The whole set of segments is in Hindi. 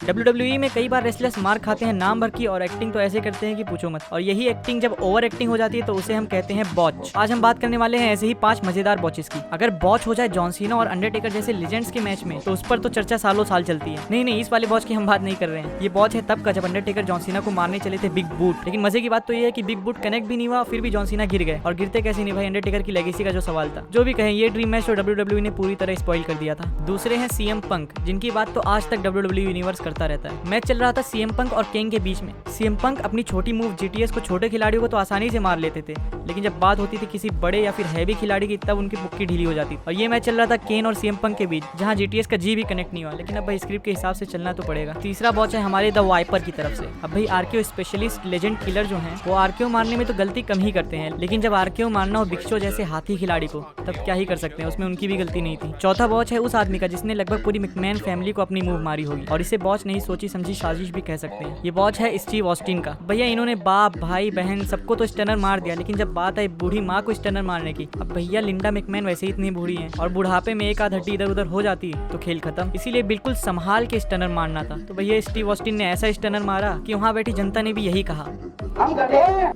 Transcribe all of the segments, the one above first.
WWE में कई बार रेसलर्स मार खाते हैं नाम भर की और एक्टिंग तो ऐसे करते हैं कि पूछो मत। और यही एक्टिंग जब ओवर एक्टिंग हो जाती है तो उसे हम कहते हैं बॉच। आज हम बात करने वाले हैं ऐसे ही 5 मजेदार बॉचेस की। अगर बॉच हो जाए जॉन सीना और अंडरटेकर जैसे लेजेंड्स के मैच में तो उस पर तो चर्चा सालों साल चलती है। नहीं, इस वाले बॉच की हम बात नहीं कर रहे हैं। ये बॉच है तब का जब अंडरटेकर जॉन सीना को मारने चले थे बिग बूट। लेकिन मजे की बात तो ये है कि बिग बूट कनेक्ट भी नहीं हुआ, फिर भी जॉन सीना गिर गए। और गिरते कैसे नहीं भाई, अंडरटेकर की लेगेसी का जो सवाल था। जो भी कहें, ये ड्रीम मैच तो WWE ने पूरी तरह स्पॉइल कर दिया था। दूसरे हैं सीएम पंक, जिनकी बात तो आज तक WWE यूनिवर्स करता रहता है। मैच चल रहा था सीएम पंक और केंग के बीच में। सीएम पंक अपनी छोटी मूव जीटीएस को छोटे खिलाड़ियों को तो आसानी से मार लेते थे, लेकिन जब बात होती थी किसी बड़े या फिर हैवी खिलाड़ी की तब उनकी बुक्की ढीली हो जाती। और ये मैच चल रहा था केन और सीएम पंक के बीच, जहां जीटीएस का जी भी कनेक्ट नहीं हुआ। लेकिन अब भाई स्क्रिप्ट के हिसाब से चलना तो पड़ेगा। तीसरा बॉच है हमारे द वाइपर की तरफ से। अब भाई आरकेओ स्पेशलिस्ट लेजेंड किलर जो हैं वो आरकेओ मारने में तो गलती कम ही करते हैं, लेकिन जब आरकेओ मारना हो बिग शो जैसे हाथी खिलाड़ी को तब क्या ही कर सकते हैं, उसमें उनकी भी गलती नहीं थी। चौथा बॉच है उस आदमी का जिसने लगभग पूरी मैकमैन फैमिली को अपनी मूव मारी होगी, और इसे बॉच नहीं सोची समझी साजिश भी कह सकते हैं। ये बॉच है स्टीव ऑस्टिन का। भैया इन्होंने बाप भाई बहन सबको तो स्टनर मार दिया, लेकिन जब बात आई बूढ़ी माँ को स्टनर मारने की, अब भैया लिंडा मैकमैन वैसे ही इतनी बूढ़ी है और बुढ़ापे में एक आध हड्डी इधर उधर हो जाती तो खेल खत्म। इसीलिए बिल्कुल संभाल के स्टनर मारना था। तो भैया स्टीव ऑस्टिन ने ऐसा स्टनर मारा कि वहाँ बैठी जनता ने भी यही कहा।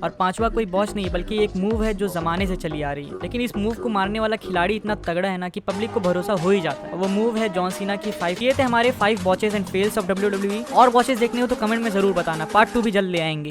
और पांचवा कोई बॉच नहीं बल्कि एक मूव है जो जमाने से चली आ रही है, लेकिन इस मूव को मारने वाला खिलाड़ी इतना तगड़ा है ना कि पब्लिक को भरोसा हो ही जाता है। वो मूव है जॉन सीना की 5। ये थे हमारे 5 बॉचेस एंड फेल्स ऑफ WWE। और बॉचेस देखने हो तो कमेंट में जरूर बताना, पार्ट 2 भी जल्द ले आएंगे।